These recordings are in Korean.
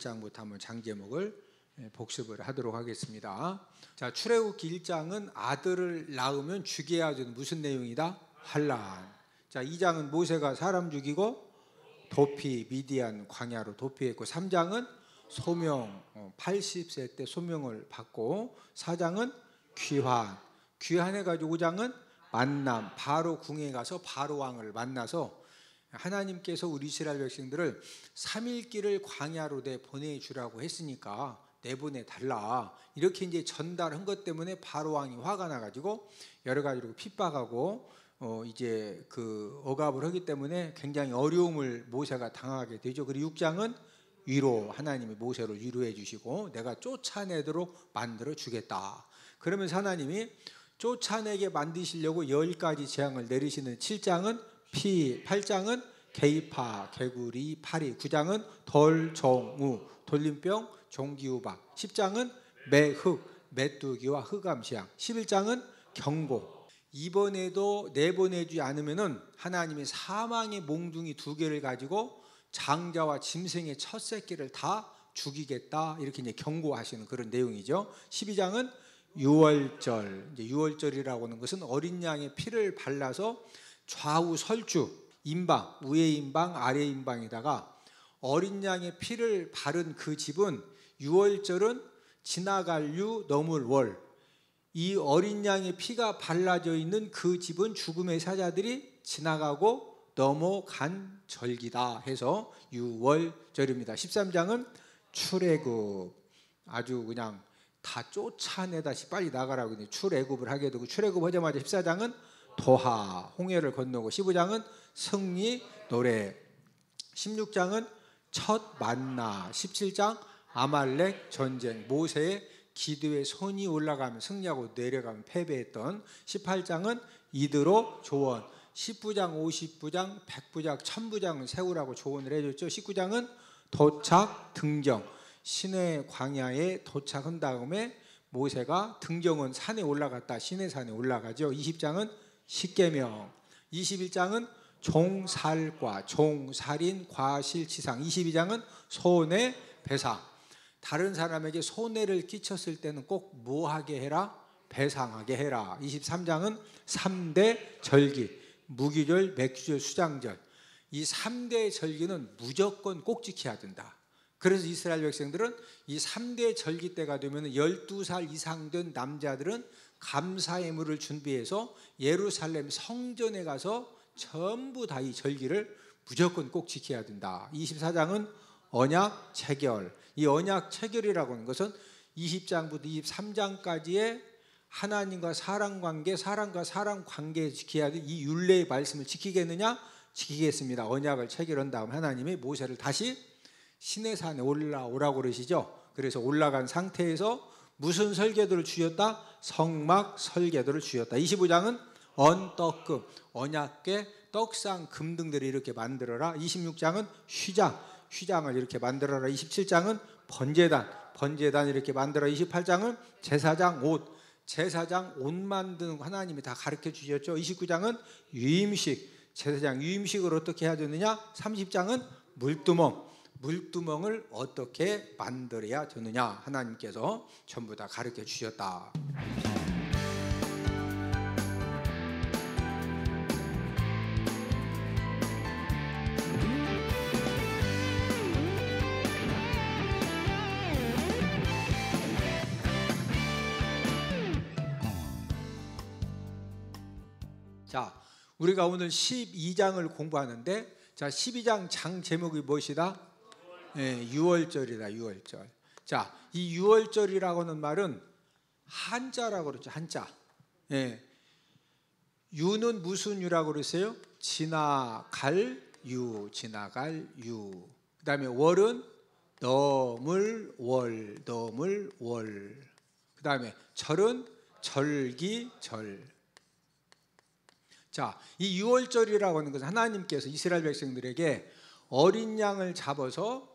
1장부터 한번 장제목을 복습을 하도록 하겠습니다. 자, 출애굽기 1장은 아들을 낳으면 죽여야 되는 무슨 내용이다? 환난. 자, 2장은 모세가 사람 죽이고 도피, 미디안 광야로 도피했고, 3장은 소명, 80세 때 소명을 받고, 4장은 귀환해가지고 5장은 만남, 바로 궁에 가서 바로 왕을 만나서 하나님께서 우리 이스라엘 백성들을 3일길을 광야로 보내주라고 했으니까 내보내달라, 이렇게 이제 전달한 것 때문에 바로 왕이 화가 나가지고 여러 가지로 핍박하고 이제 그 억압을 하기 때문에 굉장히 어려움을 모세가 당하게 되죠. 그리고 6장은 위로, 하나님이 모세를 위로해 주시고 내가 쫓아내도록 만들어 주겠다. 그러면서 하나님이 쫓아내게 만드시려고 10가지 재앙을 내리시는 7장은 피, 8장은 개이파, 개구리, 파리, 9장은 돌, 종우, 돌림병, 종기우박, 10장은 매흑, 메뚜기와 흑암시양, 11장은 경고. 이번에도 내보내지 않으면은 하나님이 사망의 몽둥이 2개를 가지고 장자와 짐승의 첫 새끼를 다 죽이겠다, 이렇게 이제 경고하시는 그런 내용이죠. 12장은 유월절. 이제 유월절이라고 하는 것은 어린 양의 피를 발라서 좌우 설주, 임방, 위에 임방, 아래 임방에다가 어린 양의 피를 바른 그 집은 유월절은 지나갈 유, 넘을 월. 이 어린 양의 피가 발라져 있는 그 집은 죽음의 사자들이 지나가고 넘어간 절기다 해서 유월절입니다. 13장은 출애굽. 아주 그냥 다 쫓아내다시 빨리 나가라고 출애굽을 하게 되고, 출애굽 하자마자 14장은 도하, 홍해를 건너고, 15장은 승리 노래, 16장은 첫 만나, 17장 아말렉 전쟁, 모세의 기도에 손이 올라가면 승리하고 내려가면 패배했던, 18장은 이드로 조언, 19장, 50부장, 100부장, 1000부장을 세우라고 조언을 해줬죠. 19장은 도착, 등정, 시내 광야에 도착한 다음에 모세가 등정은 산에 올라갔다 시내산에 올라가죠. 20장은 십계명, 21장은 종살과, 종살인, 과실치상, 22장은 손해배상. 다른 사람에게 손해를 끼쳤을 때는 꼭 뭐하게 해라? 배상하게 해라. 23장은 3대 절기, 무기절, 맥주절, 수장절. 이 3대 절기는 무조건 꼭 지켜야 된다. 그래서 이스라엘 백성들은 이 3대 절기 때가 되면 12살 이상 된 남자들은 감사의 물을 준비해서 예루살렘 성전에 가서 전부 다 이 절기를 무조건 꼭 지켜야 된다. 24장은 언약 체결. 이 언약 체결이라고 하는 것은 20장부터 23장까지의 하나님과 사람 관계, 사람과 사람 관계에 지켜야 될 이 율례의 말씀을 지키겠느냐? 지키겠습니다. 언약을 체결한 다음 하나님이 모세를 다시 시내산에 올라오라고 그러시죠. 그래서 올라간 상태에서 무슨 설계도를 주셨다? 성막 설계도를 주셨다. 25장은 언떡금, 언약궤, 떡상, 금등들을 이렇게 만들어라. 26장은 휘장을 이렇게 만들어라. 27장은 번제단 이렇게 만들어라. 28장은 제사장 옷 만드는 거 하나님이 다 가르쳐 주셨죠. 29장은 유임식, 제사장 유임식을 어떻게 해야 되느냐. 30장은 물두멍을 어떻게 만들어야 되느냐, 하나님께서 전부 다 가르쳐 주셨다. 자, 우리가 오늘 12장을 공부하는데, 자, 12장 장 제목이 무엇이다? 유월절이다. 유월절. 자, 이 유월절이라고 하는 말은 한자라고 그러죠. 한자. 유는 무슨 유라고 그러세요? 지나갈 유. 그 다음에 월은 넘을 월. 그 다음에 절은 절기절. 자, 이 유월절이라고 하는 것은 하나님께서 이스라엘 백성들에게 어린 양을 잡아서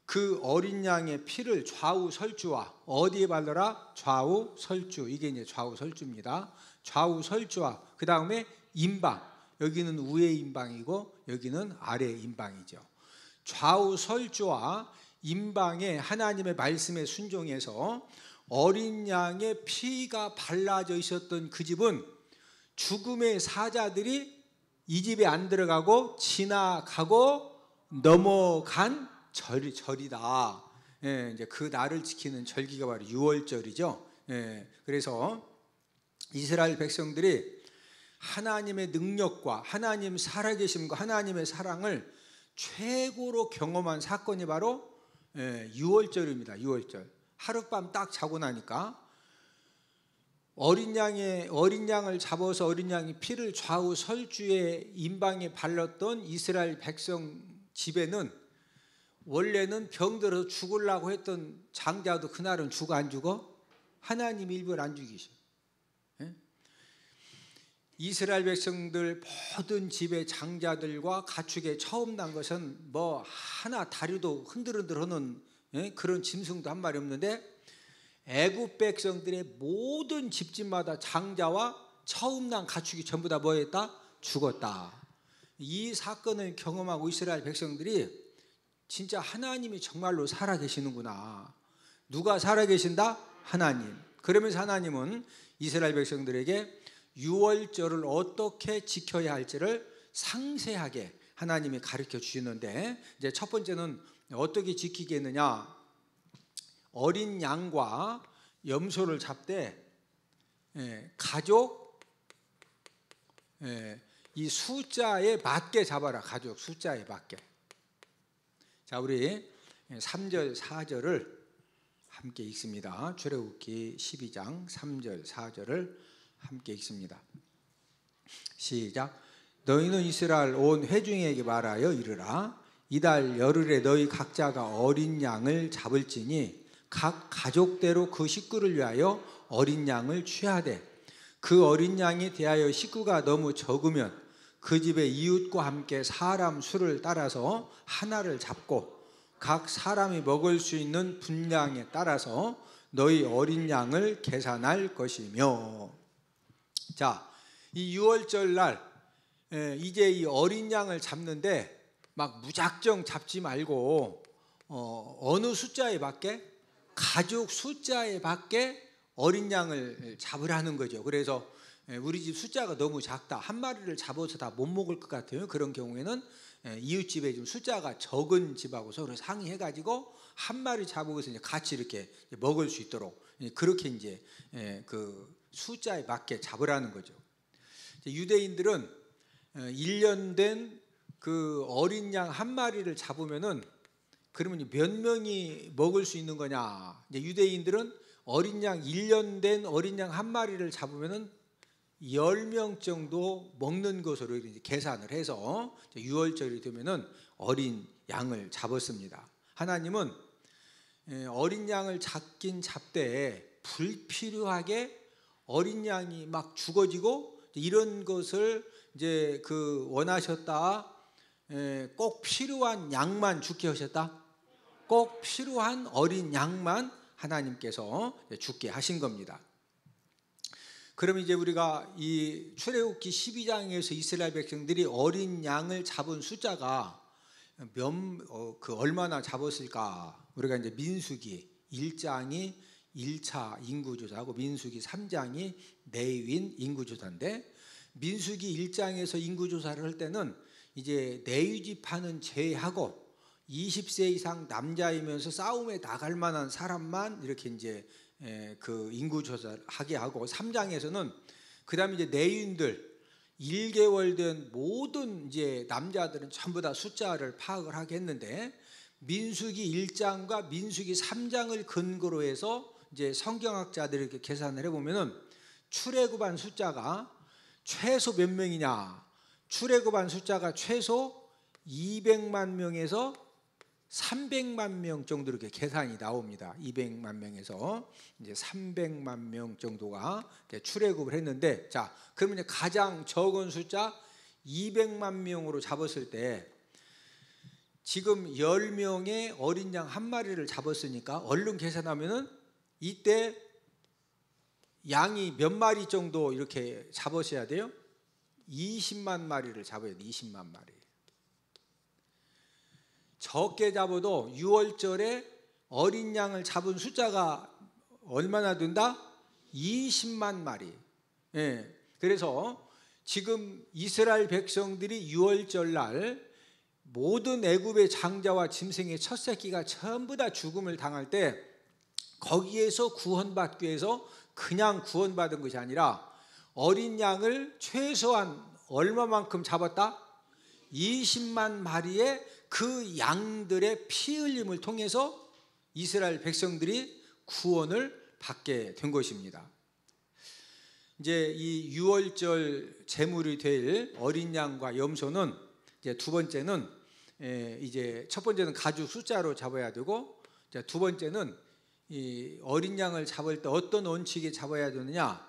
그 어린 양의 피를 좌우 설주와, 어디에 발라라? 좌우 설주. 이게 이제 좌우 설주입니다. 좌우 설주와, 그 다음에 임방. 여기는 위에 임방이고 여기는 아래 임방이죠. 좌우 설주와 임방에 하나님의 말씀에 순종해서 어린 양의 피가 발라져 있었던 그 집은 죽음의 사자들이 이 집에 안 들어가고 지나가고 넘어간 절이다. 예, 이제 그 날을 지키는 절기가 바로 유월절이죠. 예, 그래서 이스라엘 백성들이 하나님의 능력과 하나님 살아계심과 하나님의 사랑을 최고로 경험한 사건이 바로 유월절입니다. 유월절. 하룻밤 딱 자고 나니까 어린 양을 잡아서 어린 양이 피를 좌우 설주에 임방에 발랐던 이스라엘 백성 집에는 원래는 병들어서 죽으려고 했던 장자도 그날은 죽어 안 죽어? 하나님 일부러 안 죽이셔. 이스라엘 백성들 모든 집의 장자들과 가축에 처음 난 것은 뭐 하나 다리도 흔들흔들하는 그런 짐승도 한 마리 없는데 애굽 백성들의 모든 집집마다 장자와 처음 난 가축이 전부 다 뭐했다? 죽었다. 이 사건을 경험하고 이스라엘 백성들이 진짜 하나님이 정말로 살아계시는구나. 누가 살아계신다? 하나님. 그러면서 하나님은 이스라엘 백성들에게 유월절을 어떻게 지켜야 할지를 상세하게 하나님이 가르쳐 주시는데, 이제 첫 번째는 어떻게 지키겠느냐? 어린 양과 염소를 잡되 가족 이 숫자에 맞게 잡아라. 가족 숫자에 맞게. 자, 우리 3절 4절을 함께 읽습니다. 출애굽기 12장 3절 4절을 함께 읽습니다. 시작. 너희는 이스라엘 온 회중에게 말하여 이르라. 이달 열흘에 너희 각자가 어린 양을 잡을지니 각 가족대로 그 식구를 위하여 어린 양을 취하되 그 어린 양이 대하여 식구가 너무 적으면 그 집의 이웃과 함께 사람 수를 따라서 하나를 잡고 각 사람이 먹을 수 있는 분량에 따라서 너희 어린 양을 계산할 것이며. 자, 이 유월절 날 이제 이 어린 양을 잡는데 막 무작정 잡지 말고 어느 숫자에 맞게? 가족 숫자에 맞게 어린 양을 잡으라는 거죠. 그래서 우리 집 숫자가 너무 작다, 한 마리를 잡아서 다 못 먹을 것 같아요. 그런 경우에는 이웃집에 좀 숫자가 적은 집하고 서로 상의해가지고 한 마리 잡아서 이제 같이 이렇게 먹을 수 있도록 그렇게 이제 그 숫자에 맞게 잡으라는 거죠. 유대인들은 1년 된 그 어린 양 한 마리를 잡으면은 그러면 몇 명이 먹을 수 있는 거냐? 이제 유대인들은 어린 양 1년 된 어린 양 한 마리를 잡으면은 10명 정도 먹는 것으로 이제 계산을 해서 유월절이 되면은 어린 양을 잡았습니다. 하나님은 어린 양을 잡긴 잡되 불필요하게 어린 양이 막 죽어지고 이런 것을 이제 그 원하셨다. 꼭 필요한 양만 죽게 하셨다. 꼭 필요한 어린 양만 하나님께서 죽게 하신 겁니다. 그럼 이제 우리가 이 출애굽기 12장에서 이스라엘 백성들이 어린 양을 잡은 숫자가 얼마나 잡았을까? 우리가 이제 민수기 1장이 1차 인구조사하고 민수기 3장이 내윈 인구조사인데, 민수기 1장에서 인구조사를 할 때는 이제 내유집하는 제외하고 20세 이상 남자이면서 싸움에 나갈 만한 사람만 이렇게 이제 그 인구조사를 하게 하고, 3장에서는 그 다음에 이제 내인들 1개월 된 모든 이제 남자들은 전부 다 숫자를 파악을 하게 했는데, 민수기 1장과 민수기 3장을 근거로 해서 이제 성경학자들이 이렇게 계산을 해보면은 출애굽한 숫자가 최소 몇 명이냐? 출애굽한 숫자가 최소 200만 명에서 300만 명 정도 이렇게 계산이 나옵니다. 200만 명에서 이제 300만 명 정도가 출애굽을 했는데, 자, 그러면 이제 가장 적은 숫자 200만 명으로 잡았을 때 지금 10명의 어린 양 한 마리를 잡았으니까 얼른 계산하면은 이때 양이 몇 마리 정도 이렇게 잡으셔야 돼요? 20만 마리를 잡아야 돼요. 20만 마리. 적게 잡아도 6월절에 어린 양을 잡은 숫자가 얼마나 된다? 20만 마리. 예. 그래서 지금 이스라엘 백성들이 6월절 날 모든 애굽의 장자와 짐승의 첫 새끼가 전부 다 죽음을 당할 때 거기에서 구원받기 위해서 그냥 구원받은 것이 아니라 어린 양을 최소한 얼마만큼 잡았다? 20만 마리의 그 양들의 피 흘림을 통해서 이스라엘 백성들이 구원을 받게 된 것입니다. 이제 이 6월절 제물이 될 어린 양과 염소는 이제 두 번째는 이제 첫 번째는 가죽 숫자로 잡아야 되고, 두 번째는 이 어린 양을 잡을 때 어떤 원칙에 잡아야 되느냐?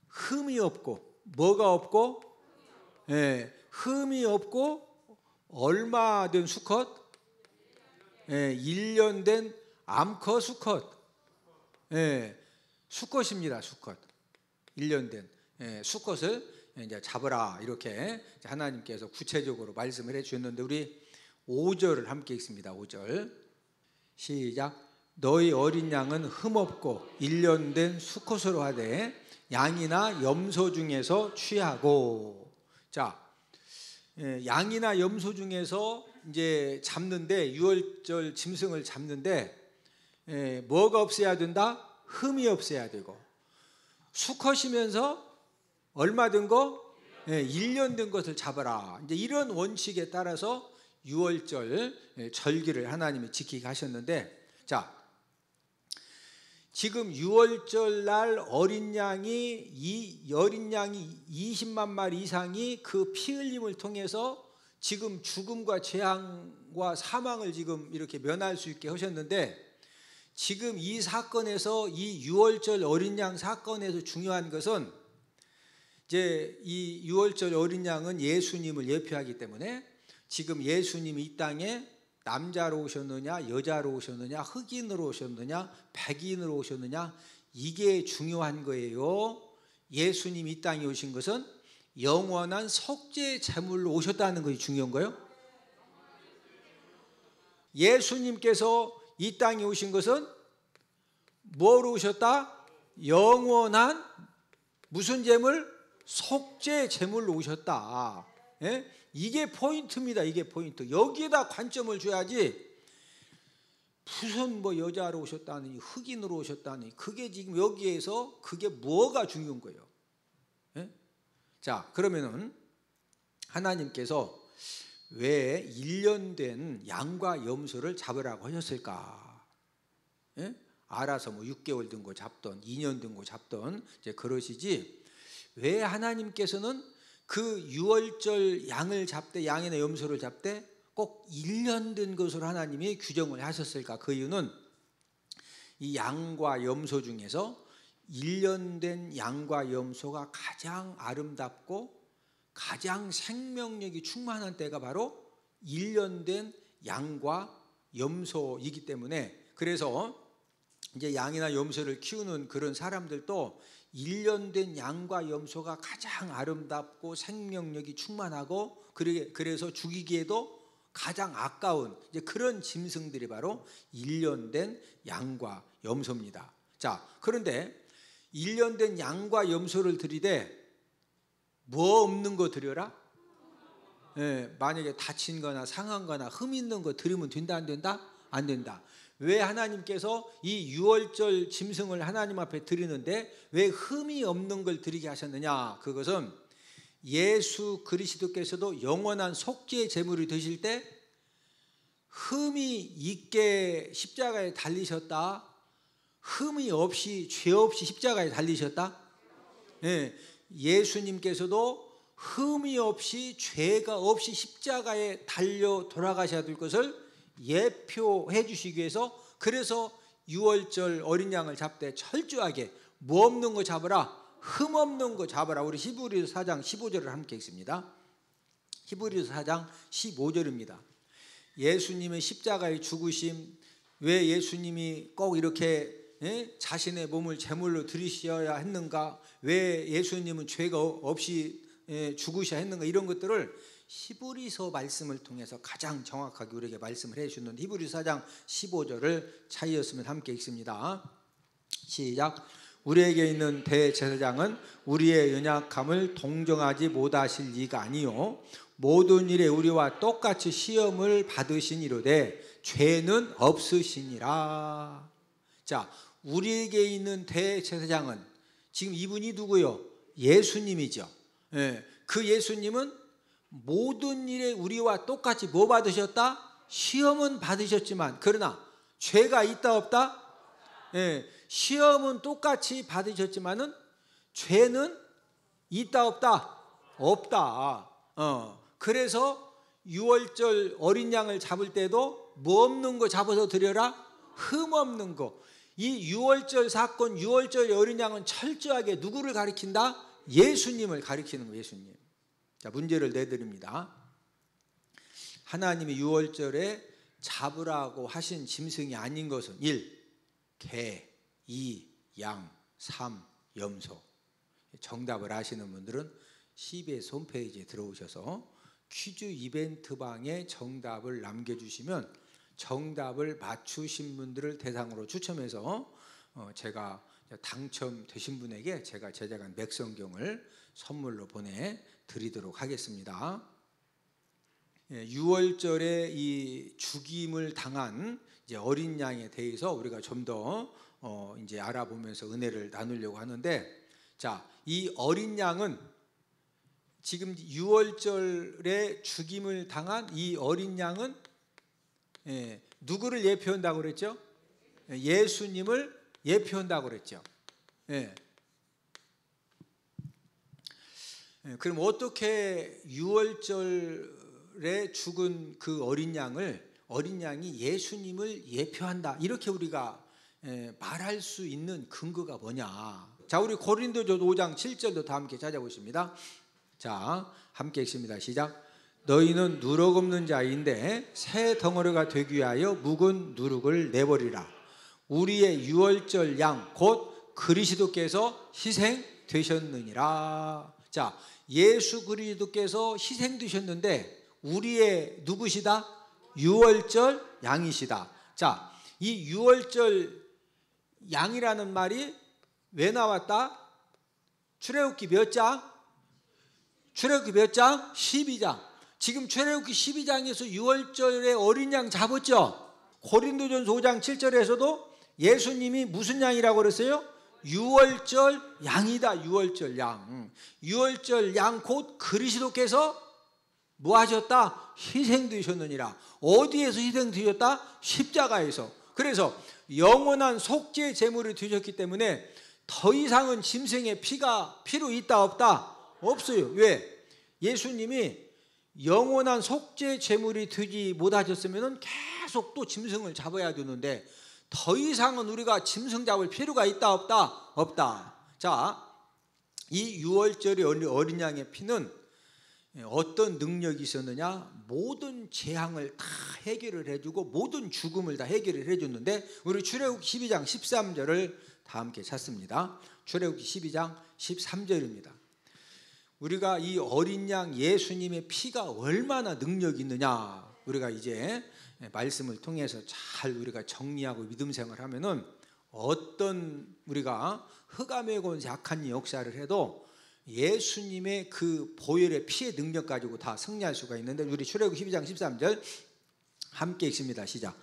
흠이 없고 뭐가 없고? 흠이 없고 얼마 된 수컷? 1년 된 암컷 수컷. 수컷입니다. 수컷. 1년 된 수컷을 이제 잡으라, 이렇게 하나님께서 구체적으로 말씀을 해 주셨는데, 우리 5절을 함께 읽습니다. 5절 시작. 너희 어린 양은 흠없고 1년 된 수컷으로 하되 양이나 염소 중에서 취하고. 자, 양이나 염소 중에서 이제 잡는데, 6월절 짐승을 잡는데 뭐가 없어야 된다? 흠이 없어야 되고, 수컷이면서 얼마 된 거? 1년 된 것을 잡아라. 이제 이런 원칙에 따라서 6월절 절기를 하나님이 지키게 하셨는데, 자, 지금 6월절 날 어린 양이 20만 마리 이상이 그 피 흘림을 통해서 지금 죽음과 재앙과 사망을 지금 이렇게 면할 수 있게 하셨는데, 지금 이 사건에서, 이 6월절 어린 양 사건에서 중요한 것은, 이제 이 6월절 어린 양은 예수님을 예표하기 때문에 지금 예수님이 이 땅에 남자로 오셨느냐, 여자로 오셨느냐, 흑인으로 오셨느냐, 백인으로 오셨느냐, 이게 중요한 거예요. 예수님이 이 땅에 오신 것은 영원한 속죄 제물로 오셨다는 것이 중요한 거예요. 예수님께서 이 땅에 오신 것은 뭐로 오셨다? 영원한 무슨 제물? 속죄 제물로 오셨다. 이게 포인트입니다. 이게 포인트. 여기에다 관점을 줘야지, 무슨 뭐 여자로 오셨다니, 흑인으로 오셨다니, 그게 지금 여기에서 그게 뭐가 중요한 거예요. 자, 그러면은 하나님께서 왜 1년 된 양과 염소를 잡으라고 하셨을까? 알아서 뭐 6개월 된 거 잡던 2년 된 거 잡던 이제 그러시지, 왜 하나님께서는 그 6월절 양을 잡되, 양이나 염소를 잡되 꼭 1년 된 것으로 하나님이 규정을 하셨을까? 그 이유는 이 양과 염소 중에서 1년 된 양과 염소가 가장 아름답고 가장 생명력이 충만한 때가 바로 1년 된 양과 염소이기 때문에, 그래서 이제 양이나 염소를 키우는 그런 사람들도 1년 된 양과 염소가 가장 아름답고 생명력이 충만하고, 그래서 죽이기에도 가장 아까운 이제 그런 짐승들이 바로 1년 된 양과 염소입니다. 자, 그런데 1년 된 양과 염소를 드리되 뭐 없는 거 드려라? 만약에 다친 거나 상한 거나 흠 있는 거 드리면 된다, 안 된다? 안 된다. 왜 하나님께서 이 6월절 짐승을 하나님 앞에 드리는데 왜 흠이 없는 걸 드리게 하셨느냐? 그것은 예수 그리스도께서도 영원한 속죄의 제물이 되실 때 흠이 있게 십자가에 달리셨다, 흠이 없이, 죄 없이 십자가에 달리셨다. 예수님께서도 흠이 없이, 죄가 없이 십자가에 달려 돌아가셔야 될 것을 예표해 주시기 위해서, 그래서 6월절 어린 양을 잡되 철저하게 뭐 없는 거 잡으라, 흠 없는 거 잡으라. 우리 히브리서 4장 15절을 함께 읽습니다. 히브리서 4장 15절입니다. 예수님의 십자가의 죽으심, 왜 예수님이 꼭 이렇게 자신의 몸을 제물로 드리셔야 했는가? 왜 예수님은 죄가 없이 죽으셔야 했는가, 이런 것들을 히브리서 말씀을 통해서 가장 정확하게 우리에게 말씀을 해주는 히브리서 4장 15절을 차이었으면 함께 읽습니다. 시작. 우리에게 있는 대제사장은 우리의 연약함을 동정하지 못하실 이가 아니요 모든 일에 우리와 똑같이 시험을 받으시니로되 죄는 없으시니라. 자, 우리에게 있는 대제사장은 지금 이분이 누구요? 예수님이죠. 그 예수님은 모든 일에 우리와 똑같이 뭐 받으셨다? 시험은 받으셨지만, 그러나 죄가 있다 없다? 시험은 똑같이 받으셨지만은 죄는 있다 없다? 없다. 그래서 유월절 어린 양을 잡을 때도 뭐 없는 거 잡아서 드려라? 흠 없는 거. 이 유월절 사건, 유월절 어린 양은 철저하게 누구를 가리킨다? 예수님을 가리키는 거예요. 예수님. 자, 문제를 내드립니다. 하나님이 유월절에 잡으라고 하신 짐승이 아닌 것은 1. 개, 2. 양, 3. 염소. 정답을 아시는 분들은 CBS 홈페이지에 들어오셔서 퀴즈 이벤트 방에 정답을 남겨주시면 정답을 맞추신 분들을 대상으로 추첨해서 제가 당첨되신 분에게 제가 제작한 맥성경을 선물로 보내드리도록 하겠습니다. 유월절에 이 죽임을 당한 이제 어린 양에 대해서 우리가 좀 더 이제 알아보면서 은혜를 나누려고 하는데, 자, 이 어린 양은 지금 유월절에 죽임을 당한 이 어린 양은 누구를 예표한다고 그랬죠? 예수님을 예표한다고 그랬죠. 그럼 어떻게 유월절에 죽은 그 어린 양이 예수님을 예표한다, 이렇게 우리가 말할 수 있는 근거가 뭐냐? 자, 우리 고린도전 5장 7절도 다 함께 찾아보십니다. 자, 함께 읽습니다. 시작. 너희는 누룩 없는 자인데 새 덩어리가 되기 위하여 묵은 누룩을 내버리라. 우리의 유월절 양 곧 그리스도께서 희생되셨느니라. 자, 예수 그리스도께서 희생되셨는데 우리의 누구시다? 유월절 양이시다. 자, 이 유월절 양이라는 말이 왜 나왔다? 출애굽기 몇 장? 출애굽기 몇 장? 12장. 지금 출애굽기 12장에서 유월절에 어린 양 잡았죠? 고린도전서 5장 7절에서도 예수님이 무슨 양이라고 그랬어요? 유월절 양이다. 유월절 양. 유월절 양 곧 그리스도께서 뭐 하셨다? 희생되셨느니라. 어디에서 희생되셨다? 십자가에서. 그래서 영원한 속죄 제물을 드셨기 때문에 더 이상은 짐승의 피가 필요 있다 없다? 없어요. 왜? 예수님이 영원한 속죄 제물이 되지 못하셨으면 계속 또 짐승을 잡아야 되는데 더 이상은 우리가 짐승 잡을 필요가 있다 없다? 없다. 자, 이 유월절의 어린 양의 피는 어떤 능력이 있었느냐? 모든 재앙을 다 해결을 해주고 모든 죽음을 다 해결을 해줬는데, 우리 출애굽기 12장 13절을 다 함께 찾습니다. 출애굽기 12장 13절입니다. 우리가 이 어린 양 예수님의 피가 얼마나 능력이 있느냐, 우리가 이제 말씀을 통해서 잘 우리가 정리하고 믿음 생활하면은 어떤 우리가 흑암의 권세 악한 역사를 해도 예수님의 그 보혈의 피의 능력 가지고 다 승리할 수가 있는데, 우리 출애굽기 12장 13절 함께 읽습니다. 시작.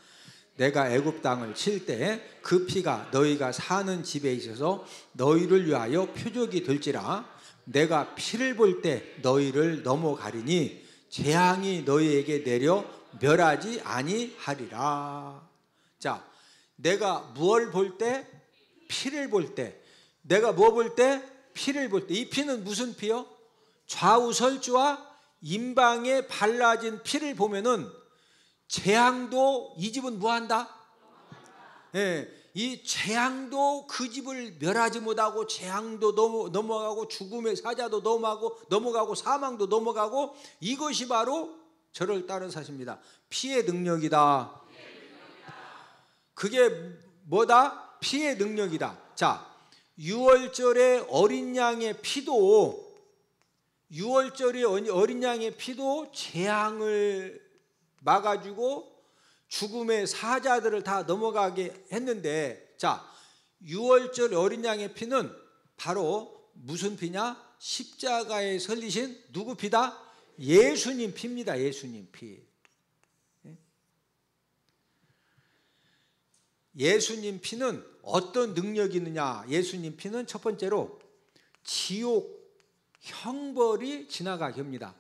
내가 애굽 땅을 칠 때 그 피가 너희가 사는 집에 있어서 너희를 위하여 표적이 될지라. 내가 피를 볼 때 너희를 넘어가리니 재앙이 너희에게 내려 멸하지 아니하리라. 자, 내가 무엇을 볼 때? 피를 볼 때. 내가 뭐 볼 때? 피를 볼 때. 이 피는 무슨 피요? 좌우설주와 임방에 발라진 피를 보면은 재앙도 이 집은 뭐한다? 이 재앙도 그 집을 멸하지 못하고 재앙도 넘어가고 죽음의 사자도 넘어가고 사망도 넘어가고, 이것이 바로 저를 따른 사실입니다. 피의 능력이다. 그게 뭐다? 피의 능력이다. 자, 유월절에 어린 양의 피도 유월절의 어린 양의 피도 재앙을 막아주고 죽음의 사자들을 다 넘어가게 했는데, 자, 유월절 어린 양의 피는 바로 무슨 피냐? 십자가에 설리신 누구 피다? 예수님 피입니다. 예수님 피. 예수님 피는 어떤 능력이 있느냐? 예수님 피는 첫 번째로 지옥 형벌이 지나가게 합니다.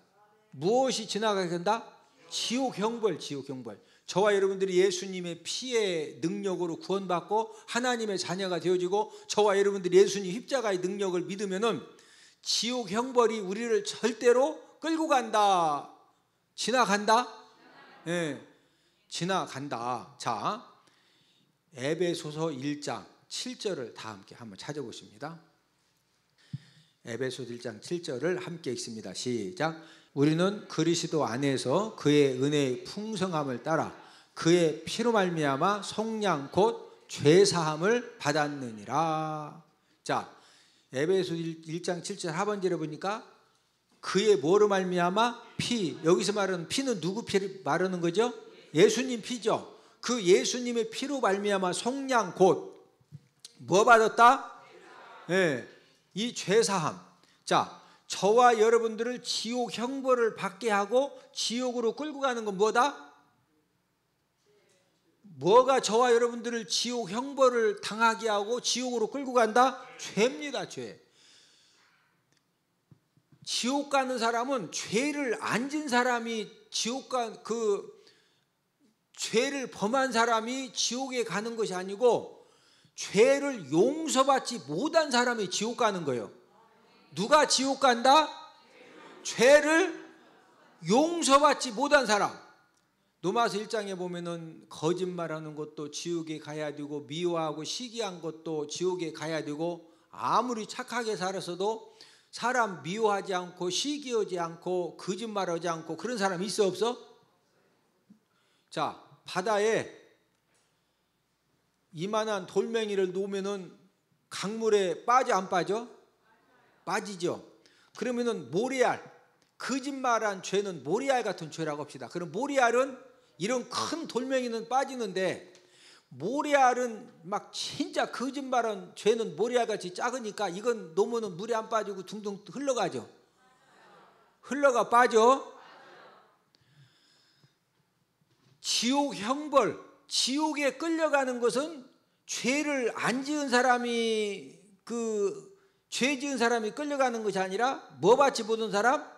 무엇이 지나가게 한다? 지옥 형벌, 지옥 형벌. 저와 여러분들이 예수님의 피의 능력으로 구원받고 하나님의 자녀가 되어지고 저와 여러분들이 예수님 십자가의 능력을 믿으면은 지옥 형벌이 우리를 절대로 끌고 간다. 지나간다? 예, 지나간다. 자, 에베소서 1장 7절을 다 함께 한번 찾아보십니다. 에베소서 1장 7절을 함께 읽습니다. 시작. 우리는 그리스도 안에서 그의 은혜의 풍성함을 따라 그의 피로 말미암아 속량 곧 죄사함을 받았느니라. 자, 에베소 1장 7절 하반절에 보니까 그의 뭐로 말미암아? 피. 여기서 말하는 피는 누구 피를 말하는 거죠? 예수님 피죠. 그 예수님의 피로 말미암아 속량 곧 뭐 받았다? 예, 이 죄사함. 자, 저와 여러분들을 지옥 형벌을 받게 하고 지옥으로 끌고 가는 건 뭐다? 뭐가 저와 여러분들을 지옥 형벌을 당하게 하고 지옥으로 끌고 간다? 죄입니다. 죄. 지옥 가는 사람은 죄를 안 진 사람이 죄를 범한 사람이 지옥에 가는 것이 아니고 죄를 용서받지 못한 사람이 지옥 가는 거예요. 누가 지옥 간다? 죄를 용서받지 못한 사람. 로마서 1장에 보면은 거짓말하는 것도 지옥에 가야 되고 미워하고 시기한 것도 지옥에 가야 되고 아무리 착하게 살았어도 사람 미워하지 않고 시기하지 않고 거짓말하지 않고 그런 사람 있어 없어? 자, 바다에 이만한 돌멩이를 놓으면은 강물에 빠져 안 빠져? 빠지죠. 그러면은 모래알, 거짓말한 죄는 모래알 같은 죄라고 합시다. 그럼 모래알은 이런 큰 돌멩이는 빠지는데 모래알은 막 진짜 거짓말한 죄는 모래알같이 작으니까 이건 놓으면 물에 안 빠지고 둥둥 흘러가죠. 흘러가 빠져. 지옥 형벌, 지옥에 끌려가는 것은 죄를 안 지은 사람이 죄 지은 사람이 끌려가는 것이 아니라 뭐 받지 못한 사람?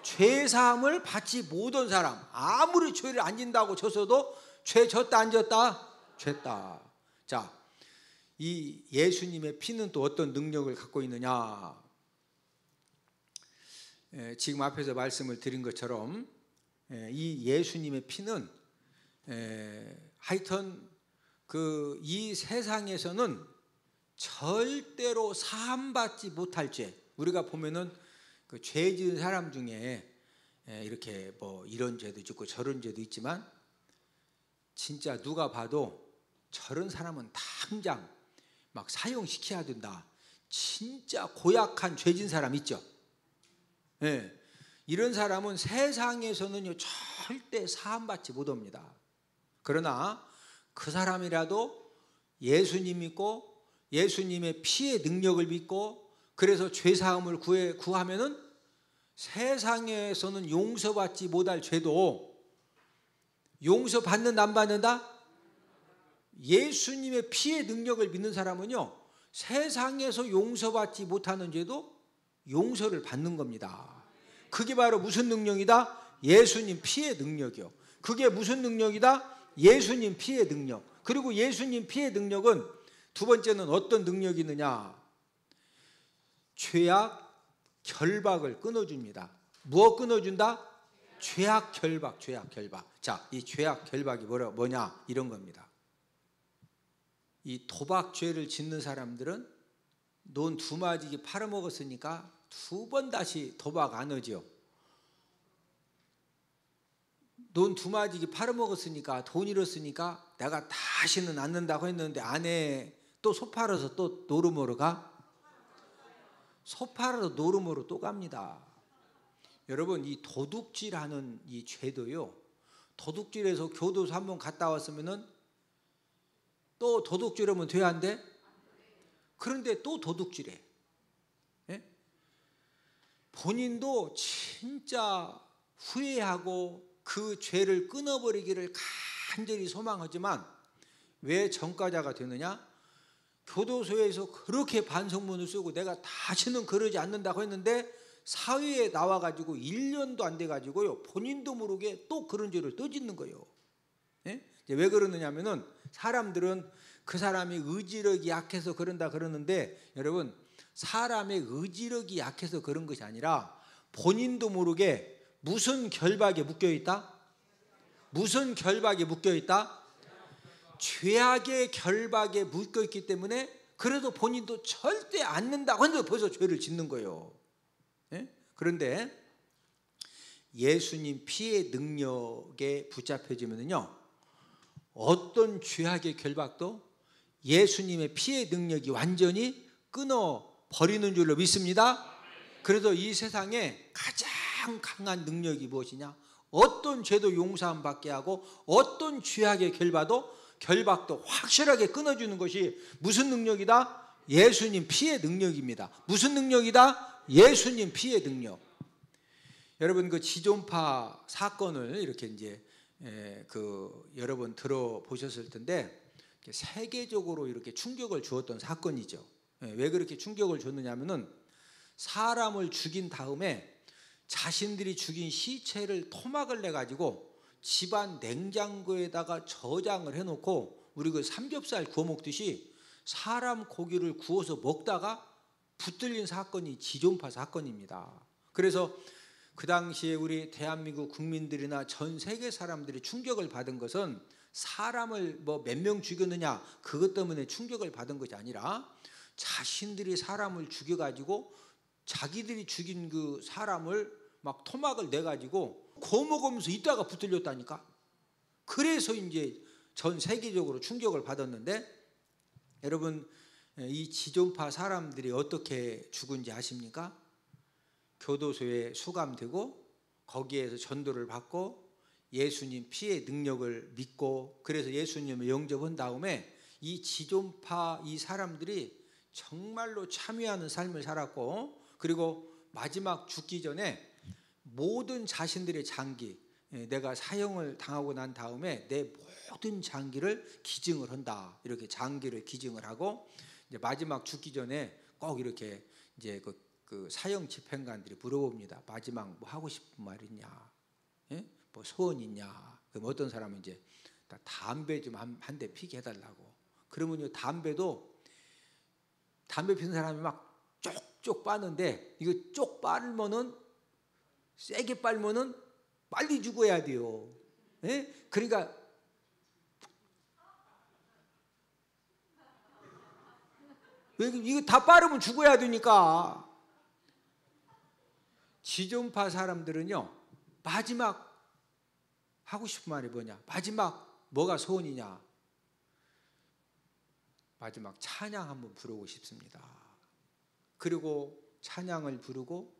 죄사함을 받지 못한 사람. 아무리 죄를 안 진다고 쳤어도 죄 졌다 안 졌다? 죄다. 자, 이 예수님의 피는 또 어떤 능력을 갖고 있느냐? 지금 앞에서 말씀을 드린 것처럼 이 예수님의 피는 하여튼 이 세상에서는 절대로 사함받지 못할 죄. 우리가 보면은 그 죄 지은 사람 중에 이렇게 뭐 이런 죄도 있고 저런 죄도 있지만 진짜 누가 봐도 저런 사람은 당장 막 사형시켜야 된다. 진짜 고약한 죄 지은 사람 있죠. 예. 이런 사람은 세상에서는요 절대 사함받지 못합니다. 그러나 그 사람이라도 예수님 믿고 예수님의 피의 능력을 믿고 그래서 죄사함을 구하면은 세상에서는 용서받지 못할 죄도 용서받는다 안 받는다? 예수님의 피의 능력을 믿는 사람은요 세상에서 용서받지 못하는 죄도 용서를 받는 겁니다. 그게 바로 무슨 능력이다? 예수님 피의 능력이요. 그게 무슨 능력이다? 예수님 피의 능력. 그리고 예수님 피의 능력은 두 번째는 어떤 능력이 있느냐? 죄악 결박을 끊어줍니다. 무엇 끊어준다? 죄악 결박, 죄악 결박. 자, 이 죄악 결박이 뭐냐? 이런 겁니다. 이 도박 죄를 짓는 사람들은 논 두 마디기 팔아먹었으니까 두 번 다시 도박 안 하죠. 돈 두 마디기 팔아먹었으니까 돈 잃었으니까 내가 다시는 안 는다고 했는데 안에 또 소 팔아서 또 노름으로 가? 소 팔아서 노름으로 또 갑니다. 여러분 이 도둑질하는 이 죄도요, 도둑질해서 교도소 한번 갔다 왔으면은 또 도둑질하면 돼야 안 돼? 그런데 또 도둑질해. 예? 본인도 진짜 후회하고 그 죄를 끊어버리기를 간절히 소망하지만 왜 전과자가 되느냐? 교도소에서 그렇게 반성문을 쓰고 내가 다시는 그러지 않는다고 했는데 사회에 나와가지고 1년도 안 돼가지고요, 본인도 모르게 또 그런 죄를 또 짓는 거예요. 예? 왜 그러느냐면은 사람들은 그 사람이 의지력이 약해서 그런다 그러는데, 여러분 사람의 의지력이 약해서 그런 것이 아니라 본인도 모르게 무슨 결박에 묶여 있다? 무슨 결박에 묶여 있다? 죄악의 결박에 묶여 있기 때문에 그래도 본인도 절대 않는다고 하는데 벌써 죄를 짓는 거예요. 예? 그런데 예수님 피의 능력에 붙잡혀지면요, 어떤 죄악의 결박도 예수님의 피의 능력이 완전히 끊어버리는 줄로 믿습니다. 그래서 이 세상에 가장 강한 능력이 무엇이냐? 어떤 죄도 용서함 받게 하고 어떤 죄악의 결박도 확실하게 끊어주는 것이 무슨 능력이다? 예수님 피의 능력입니다. 무슨 능력이다? 예수님 피의 능력. 여러분 그 지존파 사건을 이렇게 이제 여러분 들어보셨을 텐데 세계적으로 이렇게 충격을 주었던 사건이죠. 왜 그렇게 충격을 줬느냐면은 사람을 죽인 다음에 자신들이 죽인 시체를 토막을 내 가지고 집안 냉장고에다가 저장을 해놓고 우리 그 삼겹살 구워 먹듯이 사람 고기를 구워서 먹다가 붙들린 사건이 지존파 사건입니다. 그래서 그 당시에 우리 대한민국 국민들이나 전 세계 사람들이 충격을 받은 것은 사람을 뭐 몇 명 죽였느냐 그것 때문에 충격을 받은 것이 아니라 자신들이 사람을 죽여가지고 자기들이 죽인 그 사람을 막 토막을 내가지고 구워 먹으면서 있다가 붙들렸다니까. 그래서 이제 전 세계적으로 충격을 받았는데, 여러분 이 지존파 사람들이 어떻게 죽은지 아십니까? 교도소에 수감되고 거기에서 전도를 받고 예수님 피의 능력을 믿고 그래서 예수님을 영접한 다음에 이 지존파 이 사람들이 정말로 참여하는 삶을 살았고, 그리고 마지막 죽기 전에 모든 자신들의 장기, 내가 사형을 당하고 난 다음에 내 모든 장기를 기증을 한다, 이렇게 장기를 기증을 하고 이제 마지막 죽기 전에 꼭 이렇게 이제 그 사형 집행관들이 물어봅니다. 마지막 뭐 하고 싶은 말 있냐, 예? 뭐 소원 있냐? 그럼 어떤 사람은 이제 담배 좀 한 대 피게 해달라고. 그러면 담배 피는 사람이 막 쪽쪽 빠는데 이거 쪽 빨면은 세게 빨면은 빨리 죽어야 돼요. 예? 그러니까 왜 이거 다 빠르면 죽어야 되니까. 지존파 사람들은요, 마지막 하고 싶은 말이 뭐냐? 마지막 뭐가 소원이냐? 마지막 찬양 한번 부르고 싶습니다. 그리고 찬양을 부르고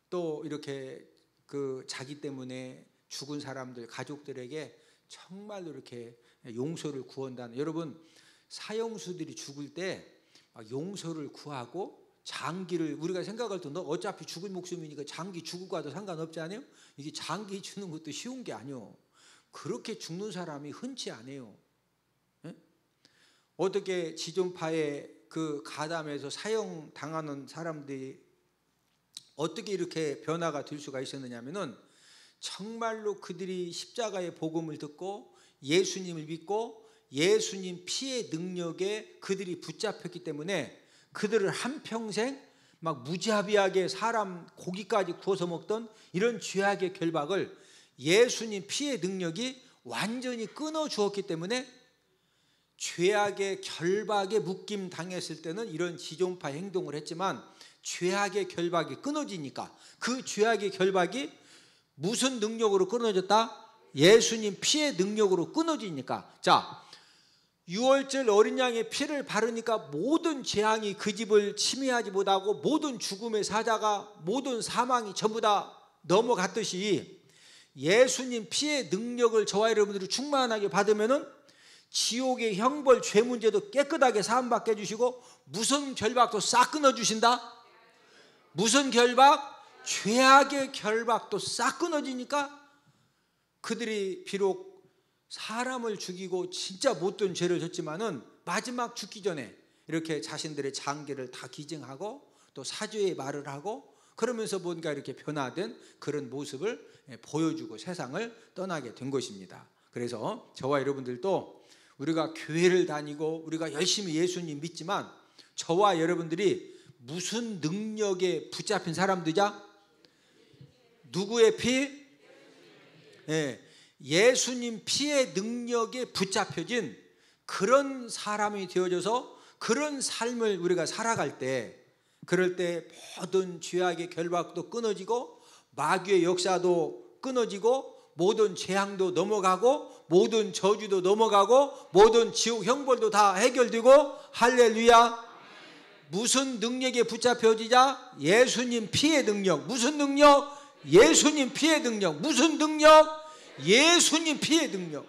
또 이렇게 그 자기 때문에 죽은 사람들 가족들에게 정말로 이렇게 용서를 구한다는. 여러분 사형수들이 죽을 때 용서를 구하고 장기를 우리가 생각할 때 너 어차피 죽을 목숨이니까 장기 죽고 가도 상관없지 않아요? 이게 장기 주는 것도 쉬운 게 아니요. 그렇게 죽는 사람이 흔치 않아요. 예? 어떻게 지존파의 그 가담에서 사형 당하는 사람들이 어떻게 이렇게 변화가 될 수가 있었느냐면은 정말로 그들이 십자가의 복음을 듣고 예수님을 믿고 예수님 피의 능력에 그들이 붙잡혔기 때문에 그들을 한평생 막 무자비하게 사람 고기까지 구워서 먹던 이런 죄악의 결박을 예수님 피의 능력이 완전히 끊어주었기 때문에 죄악의 결박에 묶임 당했을 때는 이런 지존파 행동을 했지만 죄악의 결박이 끊어지니까 그 죄악의 결박이 무슨 능력으로 끊어졌다? 예수님 피의 능력으로 끊어지니까. 자, 유월절 어린 양의 피를 바르니까 모든 재앙이 그 집을 침해하지 못하고 모든 죽음의 사자가 모든 사망이 전부 다 넘어갔듯이 예수님 피의 능력을 저와 여러분들이 충만하게 받으면은 지옥의 형벌 죄 문제도 깨끗하게 사함받게 해주시고 무슨 결박도 싹 끊어주신다. 무슨 결박? 죄악의 결박도 싹 끊어지니까 그들이 비록 사람을 죽이고 진짜 못된 죄를 졌지만은 마지막 죽기 전에 이렇게 자신들의 장기를 다 기증하고 또 사죄의 말을 하고 그러면서 뭔가 이렇게 변화된 그런 모습을 보여주고 세상을 떠나게 된 것입니다. 그래서 저와 여러분들도 우리가 교회를 다니고 우리가 열심히 예수님 믿지만 저와 여러분들이 무슨 능력에 붙잡힌 사람들이자? 누구의 피? 예수님 피의 능력에 붙잡혀진 그런 사람이 되어져서 그런 삶을 우리가 살아갈 때 그럴 때 모든 죄악의 결박도 끊어지고 마귀의 역사도 끊어지고 모든 재앙도 넘어가고 모든 저주도 넘어가고 모든 지옥 형벌도 다 해결되고 할렐루야. 무슨 능력에 붙잡혀지자? 예수님 피의 능력. 무슨 능력? 예수님 피의 능력. 무슨 능력? 예수님 피의 능력.